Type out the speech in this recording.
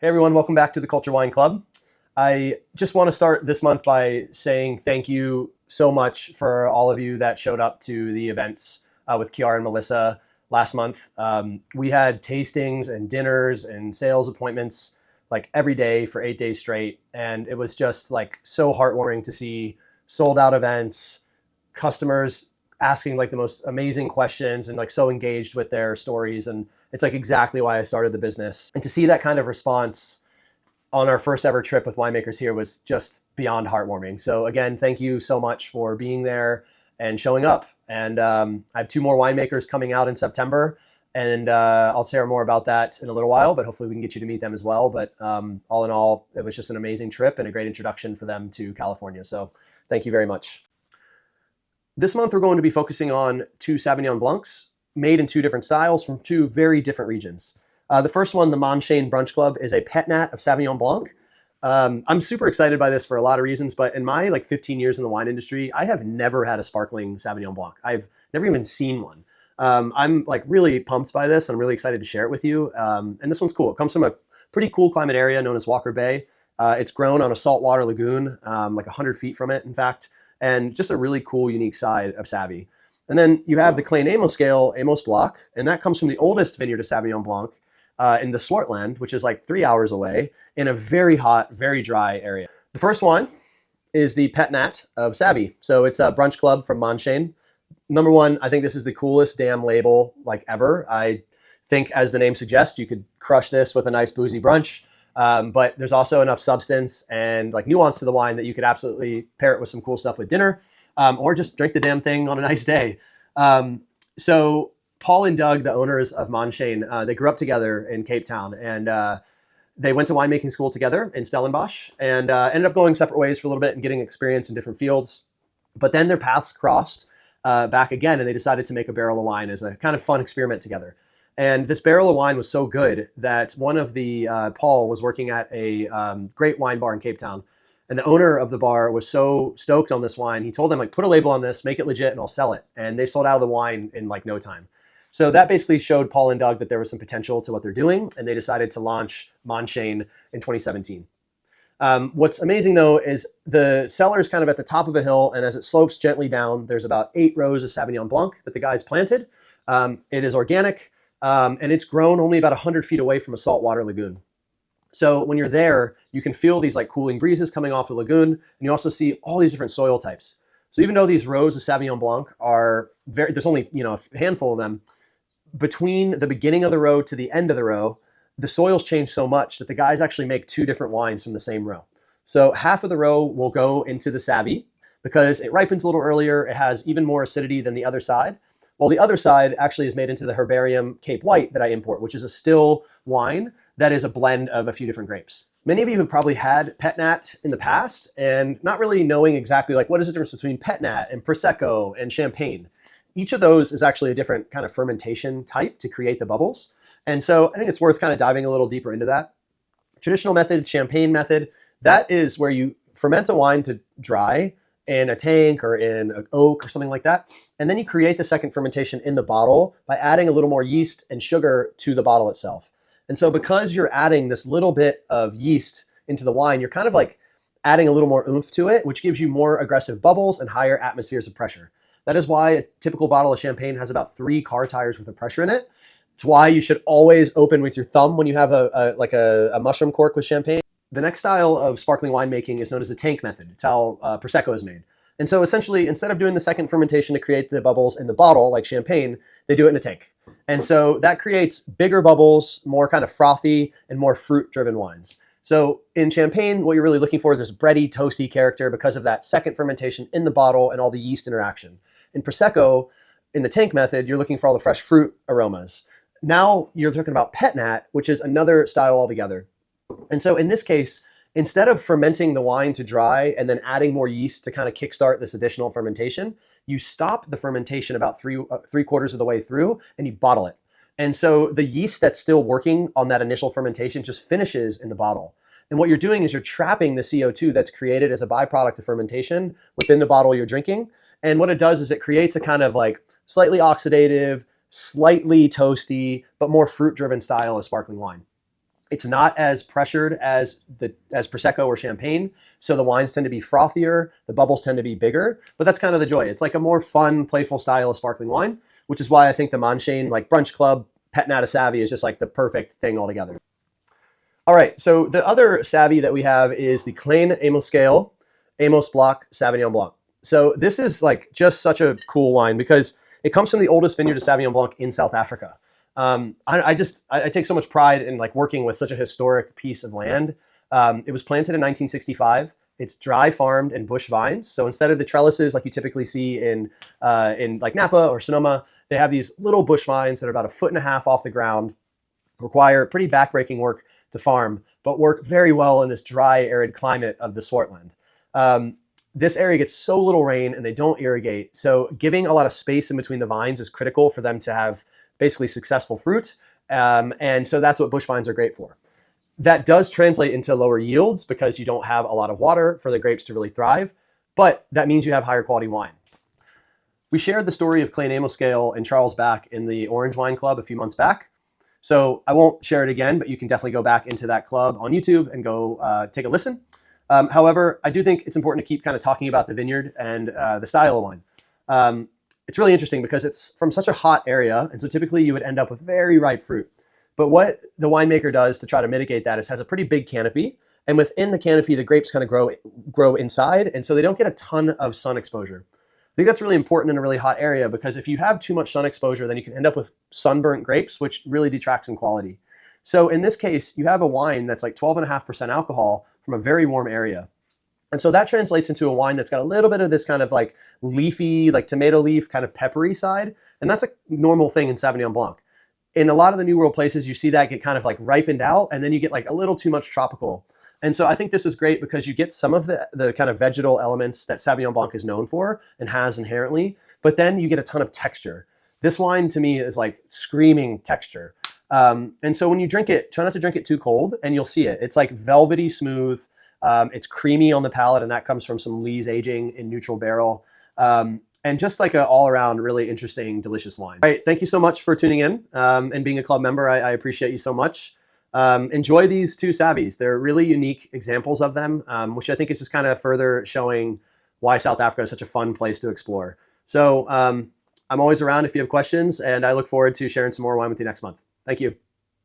Hey everyone, welcome back to the Culture Wine Club. I just want to start this month by saying thank you so much for all of you that showed up to the events with Kiara and Melissa last month. We had tastings and dinners and sales appointments like every day for 8 days straight. And it was just like so heartwarming to see sold out events, customers asking like the most amazing questions and like so engaged with their stories. And it's like exactly why I started the business. And to see that kind of response on our first ever trip with winemakers here was just beyond heartwarming. So again, thank you so much for being there and showing up. And I have 2 more winemakers coming out in September, and I'll share more about that in a little while, but hopefully we can get you to meet them as well. But all in all, it was just an amazing trip and a great introduction for them to California. So thank you very much. This month, we're going to be focusing on 2 Sauvignon Blancs made in 2 different styles from 2 very different regions. The first one, the Monshane Brunch Club, is a pet nat of Sauvignon Blanc. I'm super excited by this for a lot of reasons, but in my like 15 years in the wine industry, I have never had a sparkling Sauvignon Blanc. I've never even seen one. I'm like really pumped by this. I'm really excited to share it with you. And this one's cool. It comes from a pretty cool climate area known as Walker Bay. It's grown on a saltwater lagoon, like 100 feet from it, in fact, and just a really cool, unique side of Sauvie. And then you have the Clean Amos scale, Amos Block, and that comes from the oldest vineyard of Sauvignon Blanc in the Swartland, which is like 3 hours away in a very hot, very dry area. The first one is the Pet Nat of Sauvie. So it's a brunch club from Monshane. Number one, I think this is the coolest damn label like ever. I think, as the name suggests, you could crush this with a nice boozy brunch. But there's also enough substance and like nuance to the wine that you could absolutely pair it with some cool stuff with dinner, or just drink the damn thing on a nice day. So Paul and Doug, the owners of Monshane, they grew up together in Cape Town, and they went to winemaking school together in Stellenbosch, and ended up going separate ways for a little bit and getting experience in different fields. But then their paths crossed back again, and they decided to make a barrel of wine as a kind of fun experiment together. And this barrel of wine was so good that one of the, Paul was working at a great wine bar in Cape Town. And the owner of the bar was so stoked on this wine. He told them, like, put a label on this, make it legit, and I'll sell it. And they sold out of the wine in like no time. So that basically showed Paul and Doug that there was some potential to what they're doing. And they decided to launch Monshane in 2017. What's amazing though is the cellar is kind of at the top of a hill. And as it slopes gently down, there's about 8 rows of Sauvignon Blanc that the guys planted. It is organic. And it's grown only about 100 feet away from a saltwater lagoon. So when you're there, you can feel these like cooling breezes coming off the lagoon, and you also see all these different soil types. So even though these rows of Sauvignon Blanc are there's only a handful of them, between the beginning of the row to the end of the row, the soils change so much that the guys actually make 2 different wines from the same row. So half of the row will go into the Sauvie because it ripens a little earlier. It has even more acidity than the other side. Well, the other side actually is made into the Herbarium Cape White that I import, which is a still wine that is a blend of a few different grapes. Many of you have probably had Pet Nat in the past and not really knowing exactly like what is the difference between Pet Nat and Prosecco and Champagne. Each of those is actually a different kind of fermentation type to create the bubbles. And so I think it's worth kind of diving a little deeper into that. Traditional method, Champagne method, that is where you ferment a wine to dry in a tank or in an oak or something like that. And then you create the second fermentation in the bottle by adding a little more yeast and sugar to the bottle itself. And so because you're adding this little bit of yeast into the wine, you're kind of like adding a little more oomph to it, which gives you more aggressive bubbles and higher atmospheres of pressure. That is why a typical bottle of champagne has about 3 car tires worth of pressure in it. It's why you should always open with your thumb when you have a mushroom cork with champagne. The next style of sparkling winemaking is known as the tank method. It's how Prosecco is made. And so essentially, instead of doing the second fermentation to create the bubbles in the bottle, like champagne, they do it in a tank. And so that creates bigger bubbles, more kind of frothy and more fruit-driven wines. So in champagne, what you're really looking for is this bready, toasty character because of that second fermentation in the bottle and all the yeast interaction. In Prosecco, in the tank method, you're looking for all the fresh fruit aromas. Now you're talking about Pet Nat, which is another style altogether. And so in this case, instead of fermenting the wine to dry and then adding more yeast to kind of kickstart this additional fermentation, you stop the fermentation about three quarters of the way through and you bottle it. And so the yeast that's still working on that initial fermentation just finishes in the bottle. And what you're doing is you're trapping the CO2 that's created as a byproduct of fermentation within the bottle you're drinking. And what it does is it creates a kind of like slightly oxidative, slightly toasty, but more fruit-driven style of sparkling wine. It's not as pressured as Prosecco or Champagne. So the wines tend to be frothier, the bubbles tend to be bigger, but that's kind of the joy. It's like a more fun, playful style of sparkling wine, which is why I think the Manchane, like Brunch Club, Pet Nata Sauvie is just like the perfect thing altogether. All right, so the other Sauvie that we have is the Klein Amos Blanc Sauvignon Blanc. So this is like just such a cool wine because it comes from the oldest vineyard of Sauvignon Blanc in South Africa. I take so much pride in like working with such a historic piece of land. It was planted in 1965. It's dry farmed and bush vines. So instead of the trellises like you typically see in like Napa or Sonoma, they have these little bush vines that are about 1.5 feet off the ground, require pretty backbreaking work to farm, but work very well in this dry, arid climate of the Swartland. This area gets so little rain and they don't irrigate. So giving a lot of space in between the vines is critical for them to have basically successful fruit. And so that's what bush vines are great for. That does translate into lower yields because you don't have a lot of water for the grapes to really thrive, but that means you have higher quality wine. We shared the story of Klein Amos and Charles Back in the Orange Wine Club a few months back. So I won't share it again, but you can definitely go back into that club on YouTube and go take a listen. However, I do think it's important to keep kind of talking about the vineyard and the style of wine. It's really interesting because it's from such a hot area, and so typically you would end up with very ripe fruit. But what the winemaker does to try to mitigate that is has a pretty big canopy, and within the canopy, the grapes kind of grow inside, and so they don't get a ton of sun exposure. I think that's really important in a really hot area because if you have too much sun exposure, then you can end up with sunburnt grapes, which really detracts in quality. So in this case, you have a wine that's like 12.5% alcohol from a very warm area. And so that translates into a wine that's got a little bit of this kind of like leafy, like tomato leaf kind of peppery side. And that's a normal thing in Sauvignon Blanc. In a lot of the New World places, you see that get kind of like ripened out and then you get like a little too much tropical. And so I think this is great because you get some of the kind of vegetal elements that Sauvignon Blanc is known for and has inherently, but then you get a ton of texture. This wine to me is like screaming texture. And so when you drink it, try not to drink it too cold and you'll see it. It's like velvety smooth. It's creamy on the palate, and that comes from some Lees aging in neutral barrel. And just like an all-around really interesting, delicious wine. All right, thank you so much for tuning in and being a club member. I appreciate you so much. Enjoy these two Sauvies. They're really unique examples of them, which I think is just kind of further showing why South Africa is such a fun place to explore. So I'm always around if you have questions, and I look forward to sharing some more wine with you next month. Thank you.